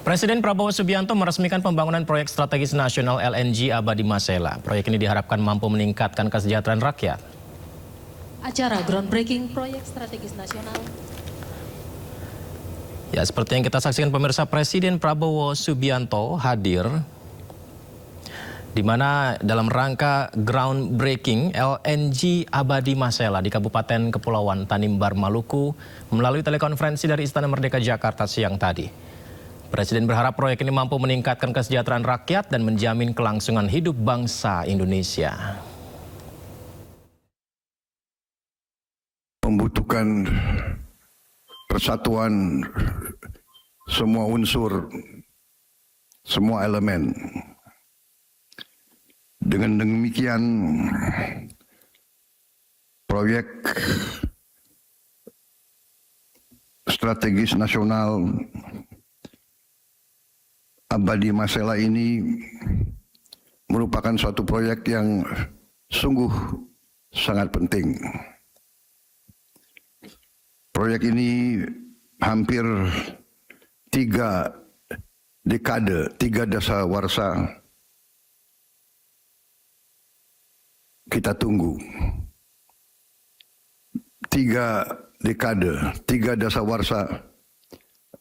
Presiden Prabowo Subianto meresmikan pembangunan proyek strategis nasional LNG Abadi Masela. Proyek ini diharapkan mampu meningkatkan kesejahteraan rakyat. Acara groundbreaking proyek strategis nasional. Ya, seperti yang kita saksikan pemirsa, Presiden Prabowo Subianto hadir di mana dalam rangka groundbreaking LNG Abadi Masela di Kabupaten Kepulauan Tanimbar, Maluku melalui telekonferensi dari Istana Merdeka Jakarta siang tadi. Presiden berharap proyek ini mampu meningkatkan kesejahteraan rakyat dan menjamin kelangsungan hidup bangsa Indonesia. Membutuhkan persatuan semua unsur, semua elemen. Dengan demikian, proyek strategis nasional Abadi Masela ini merupakan suatu proyek yang sungguh sangat penting. Proyek ini hampir 3 dekade, 3 dasawarsa kita tunggu. 3 dekade, 3 dasawarsa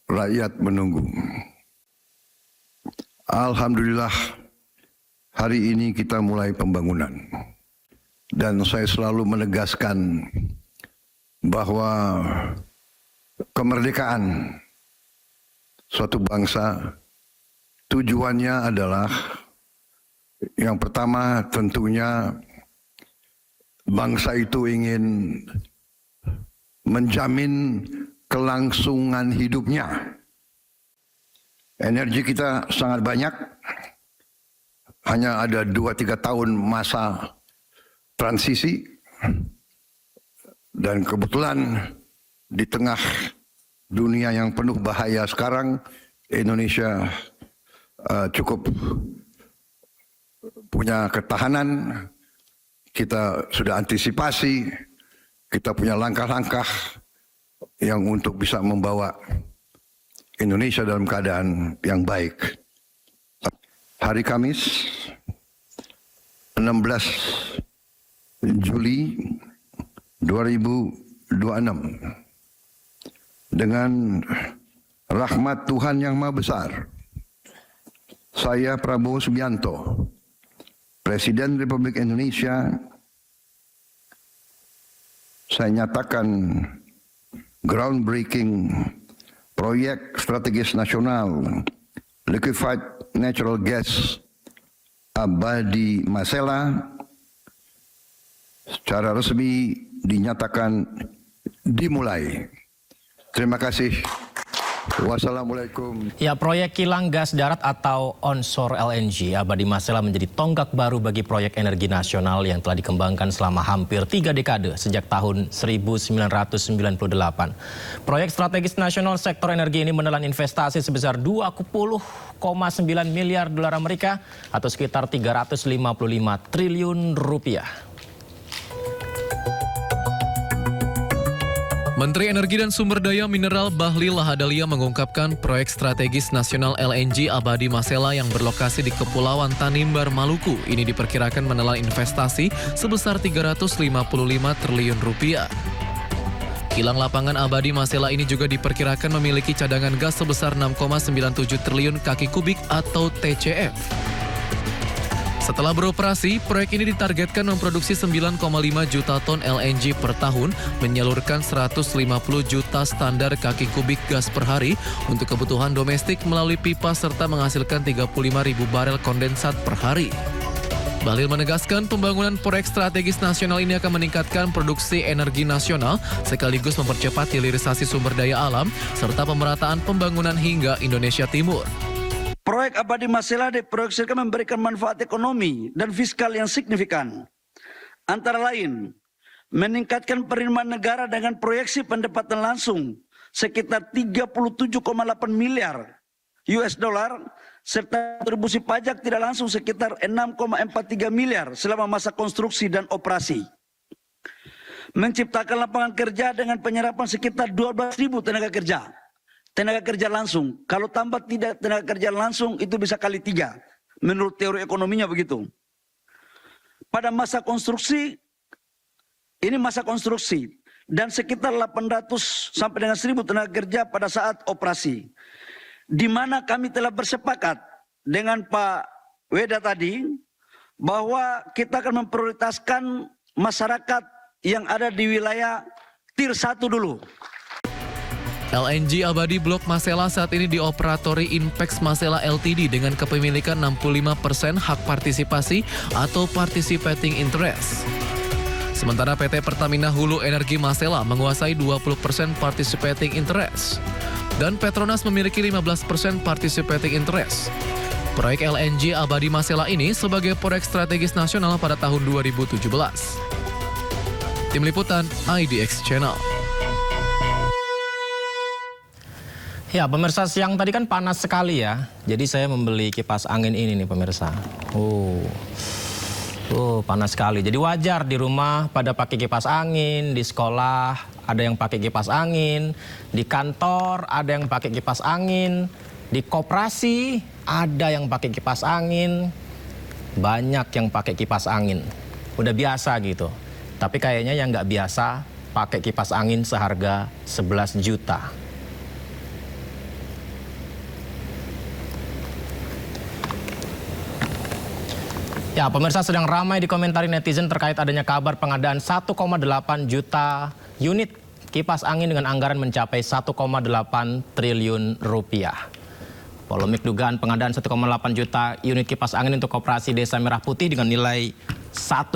rakyat menunggu. Alhamdulillah, hari ini kita mulai pembangunan. Dan saya selalu menegaskan bahwa kemerdekaan suatu bangsa tujuannya adalah yang pertama tentunya bangsa itu ingin menjamin kelangsungan hidupnya. Energi kita sangat banyak, hanya ada 2-3 tahun masa transisi, dan kebetulan di tengah dunia yang penuh bahaya sekarang, Indonesia cukup punya ketahanan, kita sudah antisipasi, kita punya langkah-langkah yang untuk bisa membawa Indonesia dalam keadaan yang baik. Hari Kamis, 16 Juli 2026, dengan rahmat Tuhan yang Maha Besar, saya Prabowo Subianto, Presiden Republik Indonesia, saya nyatakan groundbreaking proyek strategis nasional Liquefied Natural Gas Abadi Masela secara resmi dinyatakan dimulai. Terima kasih. Wassalamualaikum. Ya, proyek kilang gas darat atau onshore LNG Abadi Masela menjadi tonggak baru bagi proyek energi nasional yang telah dikembangkan selama hampir 3 dekade sejak tahun 1998. Proyek strategis nasional sektor energi ini menelan investasi sebesar 20,9 miliar dolar Amerika atau sekitar 355 triliun rupiah. Menteri Energi dan Sumber Daya Mineral Bahlil Lahadalia mengungkapkan proyek strategis nasional LNG Abadi Masela yang berlokasi di Kepulauan Tanimbar, Maluku ini diperkirakan menelan investasi sebesar 355 triliun rupiah. Kilang lapangan Abadi Masela ini juga diperkirakan memiliki cadangan gas sebesar 6,97 triliun kaki kubik atau TCF. Setelah beroperasi, proyek ini ditargetkan memproduksi 9,5 juta ton LNG per tahun, menyalurkan 150 juta standar kaki kubik gas per hari untuk kebutuhan domestik melalui pipa serta menghasilkan 35.000 barel kondensat per hari. Bahlil menegaskan pembangunan proyek strategis nasional ini akan meningkatkan produksi energi nasional sekaligus mempercepat hilirisasi sumber daya alam serta pemerataan pembangunan hingga Indonesia Timur. Proyek Abadi Masela diproyeksikan memberikan manfaat ekonomi dan fiskal yang signifikan. Antara lain, meningkatkan penerimaan negara dengan proyeksi pendapatan langsung sekitar 37,8 miliar US dollar serta kontribusi pajak tidak langsung sekitar 6,43 miliar selama masa konstruksi dan operasi. Menciptakan lapangan kerja dengan penyerapan sekitar 12.000 tenaga kerja. tenaga kerja langsung. Kalau tambah tidak tenaga kerja langsung itu bisa kali 3. Menurut teori ekonominya begitu. Pada masa konstruksi, ini masa konstruksi. Dan sekitar 800 sampai dengan 1000 tenaga kerja pada saat operasi. Di mana kami telah bersepakat dengan Pak Weda tadi, bahwa kita akan memprioritaskan masyarakat yang ada di wilayah Tier 1 dulu. LNG Abadi Blok Masela saat ini dioperatori Inpex Masela Ltd dengan kepemilikan 65% hak partisipasi atau participating interest. Sementara PT Pertamina Hulu Energi Masela menguasai 20% participating interest. Dan Petronas memiliki 15% participating interest. Proyek LNG Abadi Masela ini sebagai proyek strategis nasional pada tahun 2017. Tim Liputan IDX Channel. Ya, pemirsa, siang tadi kan panas sekali ya. Jadi saya membeli kipas angin ini nih pemirsa. Panas sekali. Jadi wajar di rumah pada pakai kipas angin, di sekolah ada yang pakai kipas angin, di kantor ada yang pakai kipas angin, di koperasi ada yang pakai kipas angin, banyak yang pakai kipas angin. Udah biasa gitu. Tapi kayaknya yang nggak biasa pakai kipas angin seharga 11 juta. Ya, pemirsa, sedang ramai dikomentari netizen terkait adanya kabar pengadaan 1,8 juta unit kipas angin dengan anggaran mencapai 1,8 triliun rupiah. Polemik dugaan pengadaan 1,8 juta unit kipas angin untuk koperasi Desa Merah Putih dengan nilai 1,8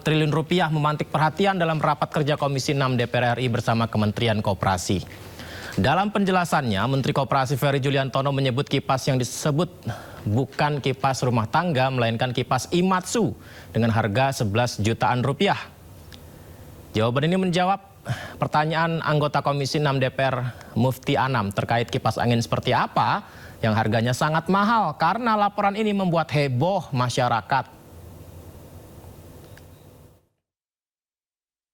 triliun rupiah memantik perhatian dalam rapat kerja Komisi 6 DPR RI bersama Kementerian Koperasi. Dalam penjelasannya, Menteri Koperasi Ferry Juliantono menyebut kipas yang disebut bukan kipas rumah tangga, melainkan kipas Imatsu dengan harga 11 jutaan rupiah. Jawaban ini menjawab pertanyaan anggota Komisi 6 DPR Mufti Anam terkait kipas angin seperti apa yang harganya sangat mahal karena laporan ini membuat heboh masyarakat.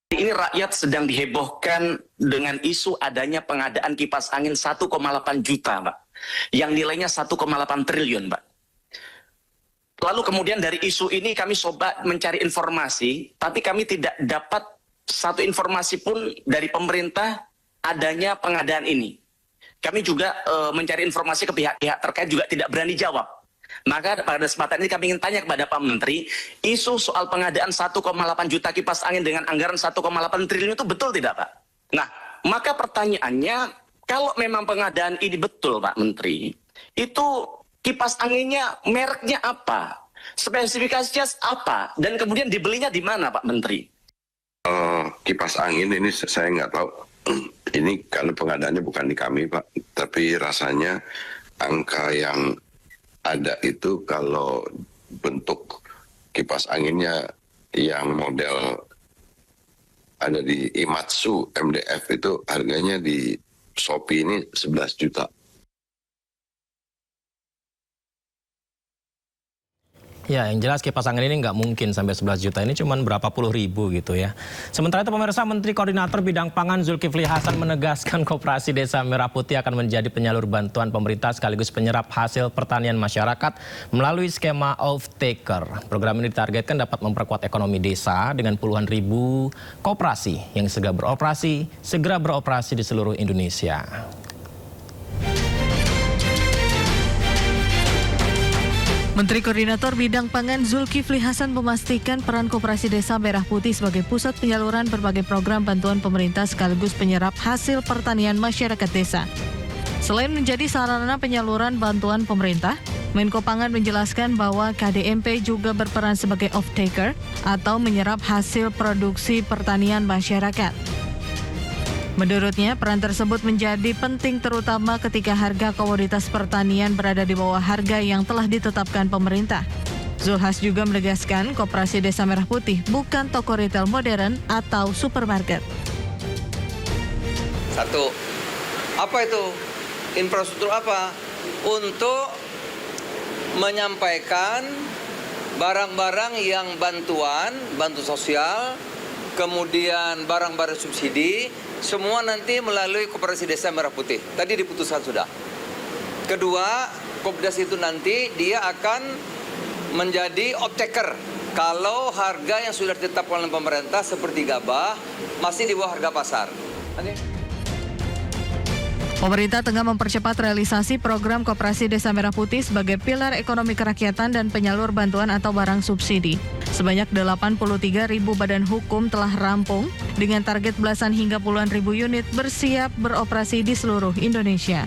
Ini rakyat sedang dihebohkan dengan isu adanya pengadaan kipas angin 1,8 juta, Pak. Yang nilainya 1,8 triliun, Pak. Lalu kemudian dari isu ini kami coba mencari informasi, tapi kami tidak dapat satu informasi pun dari pemerintah adanya pengadaan ini. Kami juga mencari informasi ke pihak-pihak terkait juga tidak berani jawab. Maka pada kesempatan ini kami ingin tanya kepada Pak Menteri, isu soal pengadaan 1,8 juta kipas angin dengan anggaran 1,8 triliun itu betul tidak, Pak? Nah, maka pertanyaannya, kalau memang pengadaan ini betul, Pak Menteri, itu kipas anginnya mereknya apa? Spesifikasinya apa? Dan kemudian dibelinya di mana, Pak Menteri? Kipas angin ini saya nggak tahu. Ini karena pengadaannya bukan di kami, Pak. Tapi rasanya angka yang ada itu kalau bentuk kipas anginnya yang model ada di Imatsu MDF itu harganya di Shopee ini 11 juta. Ya, yang jelas kipas angin ini nggak mungkin sampai 11 juta, ini cuma berapa puluh ribu gitu ya. Sementara itu pemirsa, Menteri Koordinator Bidang Pangan Zulkifli Hasan menegaskan Koperasi Desa Merah Putih akan menjadi penyalur bantuan pemerintah sekaligus penyerap hasil pertanian masyarakat melalui skema off-taker. Program ini ditargetkan dapat memperkuat ekonomi desa dengan puluhan ribu koperasi yang segera beroperasi di seluruh Indonesia. Menteri Koordinator Bidang Pangan Zulkifli Hasan memastikan peran Koperasi Desa Merah Putih sebagai pusat penyaluran berbagai program bantuan pemerintah sekaligus penyerap hasil pertanian masyarakat desa. Selain menjadi sarana penyaluran bantuan pemerintah, Menko Pangan menjelaskan bahwa KDMP juga berperan sebagai off-taker atau menyerap hasil produksi pertanian masyarakat. Menurutnya, peran tersebut menjadi penting terutama ketika harga komoditas pertanian berada di bawah harga yang telah ditetapkan pemerintah. Zulhas juga menegaskan Koperasi Desa Merah Putih bukan toko retail modern atau supermarket. Satu, apa itu? Infrastruktur apa? Untuk menyampaikan barang-barang yang bantu sosial, kemudian barang-barang subsidi semua nanti melalui Koperasi Desa Merah Putih. Tadi diputuskan sudah. Kedua, Kopdas itu nanti dia akan menjadi off-taker kalau harga yang sudah ditetapkan oleh pemerintah seperti gabah masih di bawah harga pasar. Pemerintah tengah mempercepat realisasi program Koperasi Desa Merah Putih sebagai pilar ekonomi kerakyatan dan penyalur bantuan atau barang subsidi. Sebanyak 83.000 badan hukum telah rampung dengan target belasan hingga puluhan ribu unit bersiap beroperasi di seluruh Indonesia.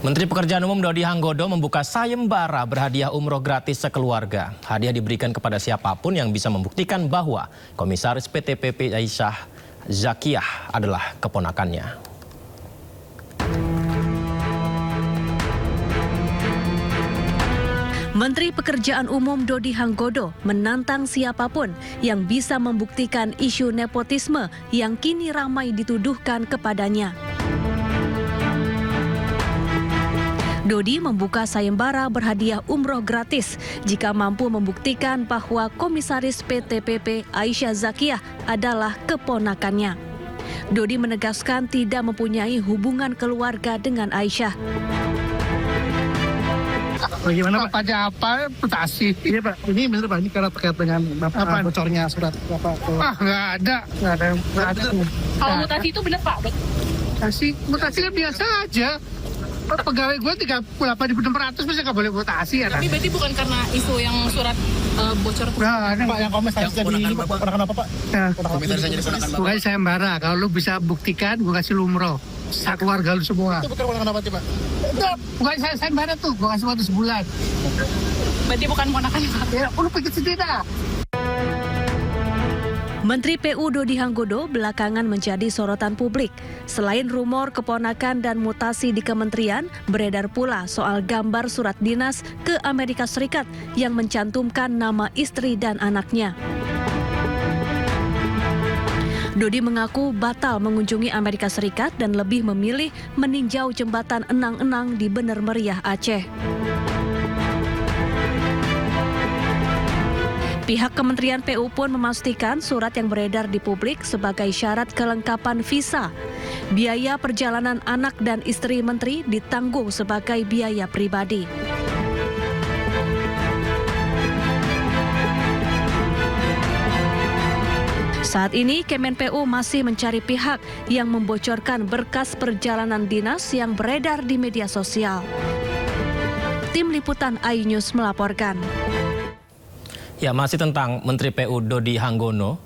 Menteri Pekerjaan Umum Dodi Hanggodo membuka sayembara berhadiah umroh gratis sekeluarga. Hadiah diberikan kepada siapapun yang bisa membuktikan bahwa Komisaris PT PP Aisyah Zakiyah adalah keponakannya. Menteri Pekerjaan Umum Dodi Hanggodo menantang siapapun yang bisa membuktikan isu nepotisme yang kini ramai dituduhkan kepadanya. Dodi membuka sayembara berhadiah umroh gratis jika mampu membuktikan bahwa Komisaris PT PP Aisyah Zakiyah adalah keponakannya. Dodi menegaskan tidak mempunyai hubungan keluarga dengan Aisyah. Bagaimana Pak? Pajak apa? Mutasi. Iya Pak, ini benar Pak, ini karena terkait dengan apa bocornya surat Bapak. Nggak ada. Kalau mutasi itu benar Pak? Mutasi kan biasa aja. Pegawai gue 38.600 masih nggak boleh mutasi ya. Tapi berarti bukan karena isu yang surat bocor. Nah, Pak yang komisaris jadi ponakan apa Pak? Komisaris jadi ponakan Bapak. Bukan sayembara, kalau lu bisa buktikan gue kasih lu umroh. Keluarga lu semua. Itu bukan ponakan apa Pak? Bukan sayembara tuh, gue kasih waktu sebulan. Berarti bukan ponakan Pak? Ya, lu pikir sendiri dah. Menteri PU Dodi Hanggodo belakangan menjadi sorotan publik. Selain rumor keponakan dan mutasi di kementerian, beredar pula soal gambar surat dinas ke Amerika Serikat yang mencantumkan nama istri dan anaknya. Dodi mengaku batal mengunjungi Amerika Serikat dan lebih memilih meninjau jembatan Enang-Enang di Bener Meriah, Aceh. Pihak Kementerian PU pun memastikan surat yang beredar di publik sebagai syarat kelengkapan visa. Biaya perjalanan anak dan istri menteri ditanggung sebagai biaya pribadi. Saat ini Kemen PU masih mencari pihak yang membocorkan berkas perjalanan dinas yang beredar di media sosial. Tim Liputan iNews melaporkan. Ya, masih tentang Menteri PU Dodi Hanggodo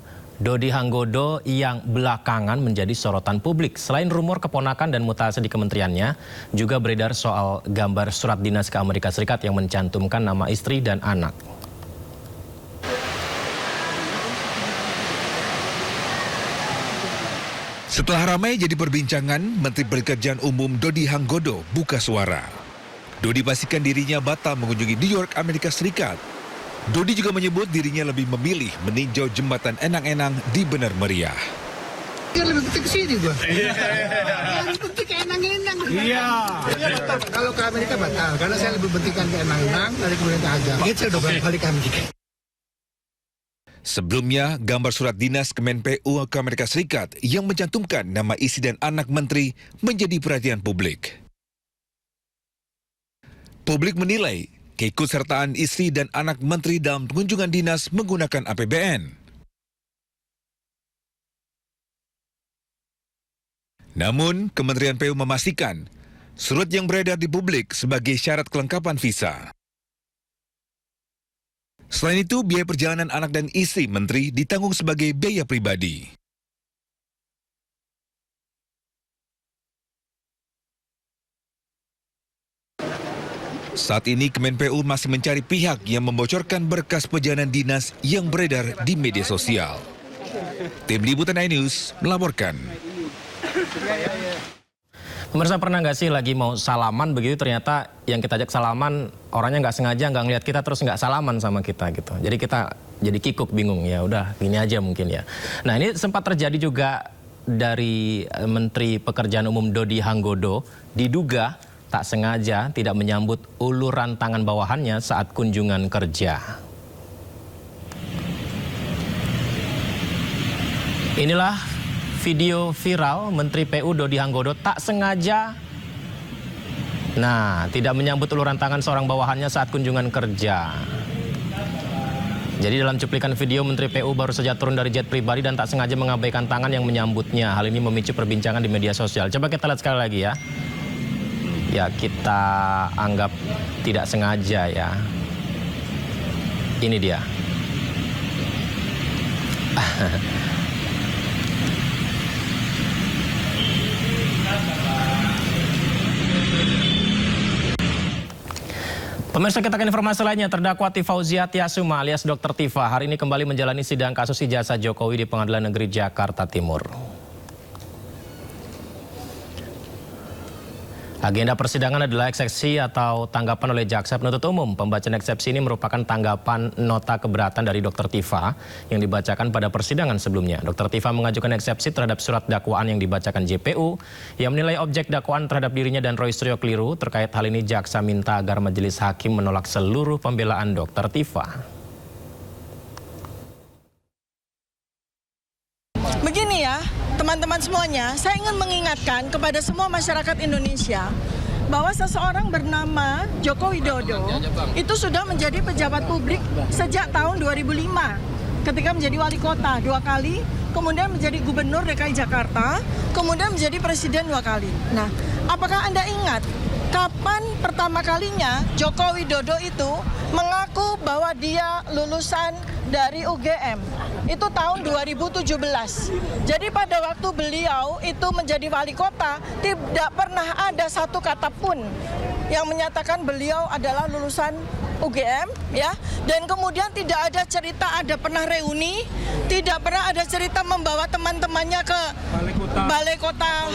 yang belakangan menjadi sorotan publik. Selain rumor keponakan dan mutasi di kementeriannya, juga beredar soal gambar surat dinas ke Amerika Serikat yang mencantumkan nama istri dan anak. Setelah ramai jadi perbincangan, Menteri Pekerjaan Umum Dodi Hanggodo buka suara. Dodi pastikan dirinya batal mengunjungi New York, Amerika Serikat. Dodi juga menyebut dirinya lebih memilih meninjau jembatan Enang-Enang di Bener Meriah. Ya lebih penting ke sini gua. Lebih penting ke Enang-Enang. Iya. Kalau ke Amerika batal, karena saya lebih pentingkan ke Enang-Enang dari kemudian ke Agam. Itu saya udah balik ke Amerika. Sebelumnya, gambar surat dinas Kemen PU ke Amerika Serikat yang mencantumkan nama istri dan anak menteri menjadi perhatian publik. Publik menilai keikutsertaan istri dan anak menteri dalam kunjungan dinas menggunakan APBN. Namun, Kementerian PU memastikan surat yang beredar di publik sebagai syarat kelengkapan visa. Selain itu, biaya perjalanan anak dan istri menteri ditanggung sebagai biaya pribadi. Saat ini Kemen PU masih mencari pihak yang membocorkan berkas perjalanan dinas yang beredar di media sosial. Tim Liputan iNews melaporkan. Pemirsa, pernah nggak sih lagi mau salaman begitu, ternyata yang kita ajak salaman orangnya nggak sengaja nggak ngeliat kita terus nggak salaman sama kita gitu. Jadi kita jadi kikuk, bingung, ya udah gini aja mungkin ya. Nah, ini sempat terjadi juga dari Menteri Pekerjaan Umum Dodi Hanggodo, diduga tak sengaja tidak menyambut uluran tangan bawahannya saat kunjungan kerja. Inilah video viral Menteri PU Dodi Hanggodo tak sengaja tidak menyambut uluran tangan seorang bawahannya saat kunjungan kerja. Jadi dalam cuplikan video Menteri PU baru saja turun dari jet pribadi dan tak sengaja mengabaikan tangan yang menyambutnya. Hal ini memicu perbincangan di media sosial. Coba kita lihat sekali lagi ya. Ya, kita anggap tidak sengaja ya. Ini dia. Pemirsa, kita akan informasi lainnya. Terdakwa Tifauzia Tiasuma alias Dr. Tifa hari ini kembali menjalani sidang kasus ijazah Jokowi di Pengadilan Negeri Jakarta Timur. Agenda persidangan adalah eksepsi atau tanggapan oleh jaksa penuntut umum. Pembacaan eksepsi ini merupakan tanggapan nota keberatan dari Dr. Tifa yang dibacakan pada persidangan sebelumnya. Dr. Tifa mengajukan eksepsi terhadap surat dakwaan yang dibacakan JPU yang menilai objek dakwaan terhadap dirinya dan Roy Suryo keliru. Terkait hal ini, jaksa minta agar majelis hakim menolak seluruh pembelaan Dr. Tifa. Begini ya, teman-teman semuanya, saya ingin mengingatkan kepada semua masyarakat Indonesia bahwa seseorang bernama Joko Widodo itu sudah menjadi pejabat publik sejak tahun 2005 ketika menjadi wali kota 2 kali, kemudian menjadi gubernur DKI Jakarta, kemudian menjadi presiden 2 kali. Nah, apakah Anda ingat kapan pertama kalinya Joko Widodo itu mengaku bahwa dia lulusan dari UGM? Itu tahun 2017. Jadi pada waktu beliau itu menjadi wali kota, tidak pernah ada satu kata pun yang menyatakan beliau adalah lulusan UGM, ya. Dan kemudian tidak ada cerita ada pernah reuni, tidak pernah ada cerita membawa teman-temannya ke Balai Kota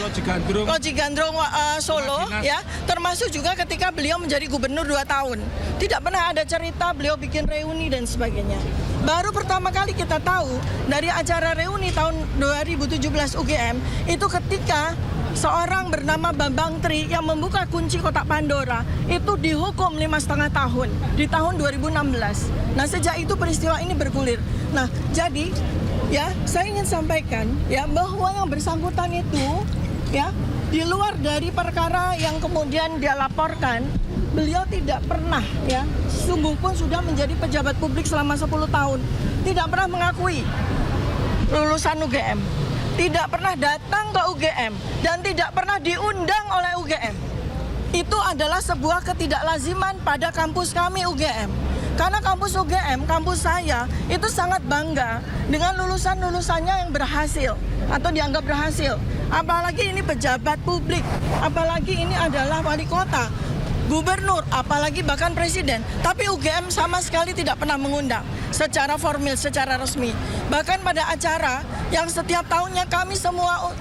Loji Gandrung Solo, ya. Termasuk juga ketika beliau menjadi gubernur 2 tahun. Tidak pernah ada cerita beliau bikin reuni dan sebagainya. Baru pertama kali kita tahu dari acara reuni tahun 2017 UGM itu ketika seorang bernama Bambang Tri yang membuka kunci kotak Pandora itu dihukum 5,5 tahun di tahun 2016. Nah, sejak itu peristiwa ini bergulir. Nah, jadi ya saya ingin sampaikan ya bahwa yang bersangkutan itu ya di luar dari perkara yang kemudian dia laporkan, beliau tidak pernah ya, sungguh pun sudah menjadi pejabat publik selama 10 tahun, tidak pernah mengakui lulusan UGM, tidak pernah datang ke UGM, dan tidak pernah diundang oleh UGM. Itu adalah sebuah ketidaklaziman pada kampus kami UGM. Karena kampus UGM, kampus saya, itu sangat bangga dengan lulusan-lulusannya yang berhasil atau dianggap berhasil. Apalagi ini pejabat publik, apalagi ini adalah wali kota, gubernur, apalagi bahkan presiden. Tapi UGM sama sekali tidak pernah mengundang secara formal, secara resmi. Bahkan pada acara yang setiap tahunnya kami semua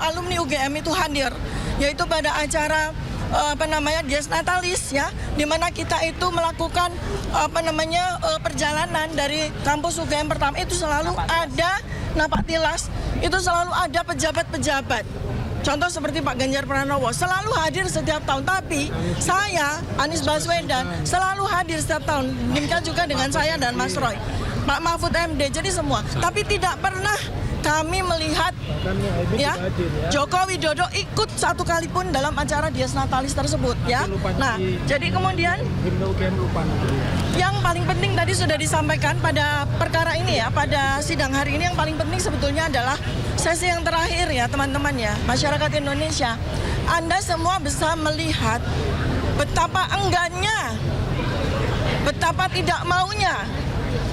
alumni UGM itu hadir, yaitu pada acara Dies Natalis ya, di mana kita itu melakukan perjalanan dari kampus UGM pertama, itu selalu ada napak tilas, itu selalu ada pejabat-pejabat. Contoh seperti Pak Ganjar Pranowo selalu hadir setiap tahun, tapi saya, Anies Baswedan, selalu hadir setiap tahun. Demikian juga dengan saya dan Mas Roy, Pak Mahfud MD, jadi semua. Tapi tidak pernah kami melihat ya Joko Widodo ikut satu kali pun dalam acara Dies Natalis tersebut ya. Nah, jadi kemudian yang paling penting tadi sudah disampaikan pada perkara ini ya, pada sidang hari ini yang paling penting sebetulnya adalah sesi yang terakhir ya teman-teman ya, masyarakat Indonesia. Anda semua bisa melihat betapa enggannya, betapa tidak maunya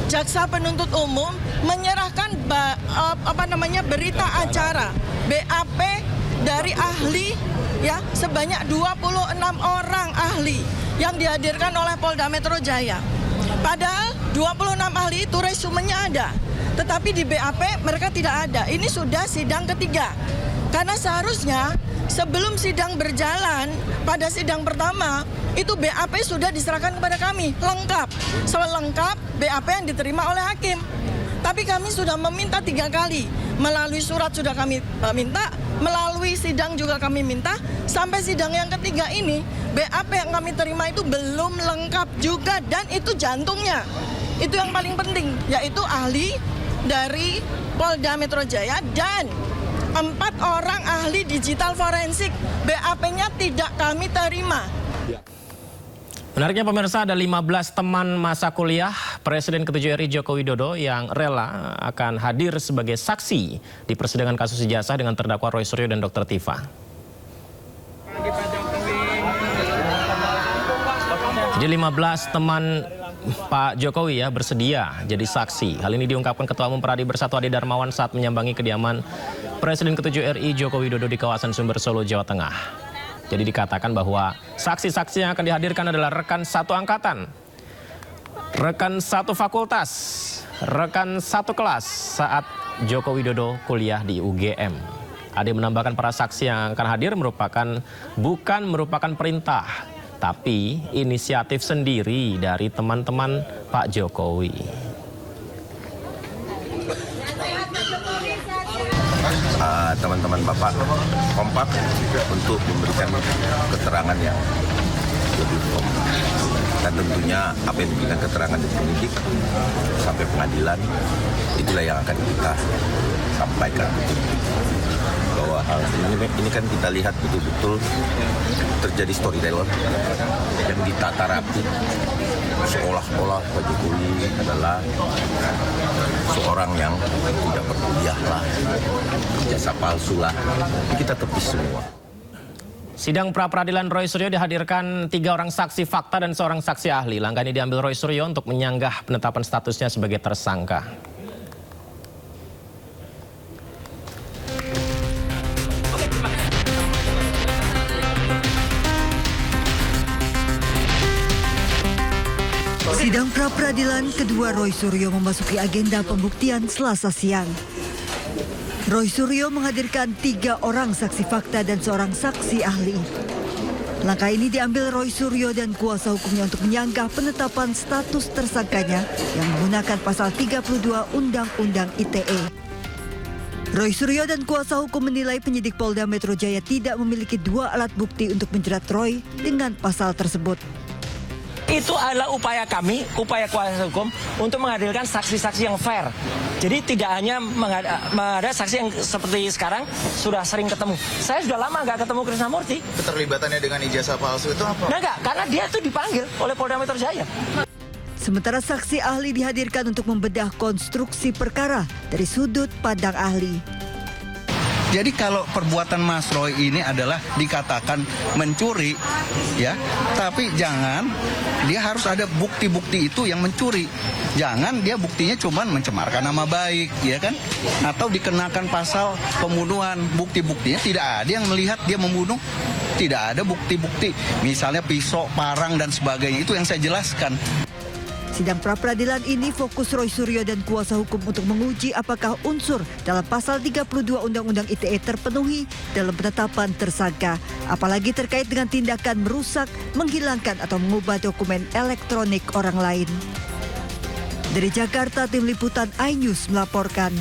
jaksa penuntut umum menyerahkan berita acara BAP dari ahli ya, sebanyak 26 orang ahli yang dihadirkan oleh Polda Metro Jaya. Padahal 26 ahli itu resumenya ada, tetapi di BAP mereka tidak ada. Ini sudah sidang ketiga. Karena seharusnya sebelum sidang berjalan, pada sidang pertama, itu BAP sudah diserahkan kepada kami, lengkap. Selengkap BAP yang diterima oleh hakim. Tapi kami sudah meminta 3 kali. Melalui surat sudah kami minta, melalui sidang juga kami minta. Sampai sidang yang ketiga ini, BAP yang kami terima itu belum lengkap juga. Dan itu jantungnya. Itu yang paling penting, yaitu ahli dari Polda Metro Jaya dan 4 orang ahli digital forensik. BAP-nya tidak kami terima. Menariknya pemirsa, ada 15 teman masa kuliah Presiden ke-7 RI Joko Widodo yang rela akan hadir sebagai saksi di persidangan kasus ijazah dengan terdakwa Roy Suryo dan Dr. Tifa. Jadi 15 teman Pak Jokowi bersedia jadi saksi. Hal ini diungkapkan Ketua Umum Peradi Bersatu Adi Darmawan saat menyambangi kediaman Presiden ke-7 RI Joko Widodo di kawasan Sumber Solo, Jawa Tengah. Jadi dikatakan bahwa saksi-saksi yang akan dihadirkan adalah rekan satu angkatan, rekan satu fakultas, rekan satu kelas saat Joko Widodo kuliah di UGM. Ade menambahkan para saksi yang akan hadir bukan merupakan perintah, tapi inisiatif sendiri dari teman-teman Pak Jokowi. Teman-teman Bapak kompak untuk memberikan keterangan yang lebih kompak. Dan tentunya apa yang diberikan keterangan dari penyidik sampai pengadilan, itulah yang akan kita sampaikan. Bahwa hal ini kan kita lihat betul-betul terjadi storyteller yang ditata rapi, seolah-olah Pak Jokowi adalah seorang yang tidak berkuliah lah, jasa palsu lah. Kita tepis semua. Sidang pra-peradilan Roy Suryo dihadirkan 3 orang saksi fakta dan seorang saksi ahli. Langkah ini diambil Roy Suryo untuk menyanggah penetapan statusnya sebagai tersangka. Sidang pra-peradilan kedua Roy Suryo memasuki agenda pembuktian Selasa siang. Roy Suryo menghadirkan 3 orang saksi fakta dan seorang saksi ahli. Langkah ini diambil Roy Suryo dan kuasa hukumnya untuk menyanggah penetapan status tersangkanya yang menggunakan pasal 32 Undang-Undang ITE. Roy Suryo dan kuasa hukum menilai penyidik Polda Metro Jaya tidak memiliki 2 alat bukti untuk menjerat Roy dengan pasal tersebut. Itu adalah upaya kami, upaya kuasa hukum untuk menghadirkan saksi-saksi yang fair. Jadi tidak hanya ada saksi yang seperti sekarang sudah sering ketemu. Saya sudah lama nggak ketemu Krisnamurti. Keterlibatannya dengan ijazah palsu itu apa? Enggak, karena dia tuh dipanggil oleh Polda Metro Jaya. Sementara saksi ahli dihadirkan untuk membedah konstruksi perkara dari sudut pandang ahli. Jadi kalau perbuatan Mas Roy ini adalah dikatakan mencuri, ya, tapi jangan dia harus ada bukti-bukti itu yang mencuri. Jangan dia buktinya cuma mencemarkan nama baik, ya kan? Atau dikenakan pasal pembunuhan, bukti-buktinya tidak ada yang melihat dia membunuh. Tidak ada bukti-bukti, misalnya pisau, parang dan sebagainya, itu yang saya jelaskan. Sidang pra-peradilan ini fokus Roy Suryo dan kuasa hukum untuk menguji apakah unsur dalam pasal 32 Undang-Undang ITE terpenuhi dalam penetapan tersangka, apalagi terkait dengan tindakan merusak, menghilangkan atau mengubah dokumen elektronik orang lain. Dari Jakarta, tim liputan iNews melaporkan.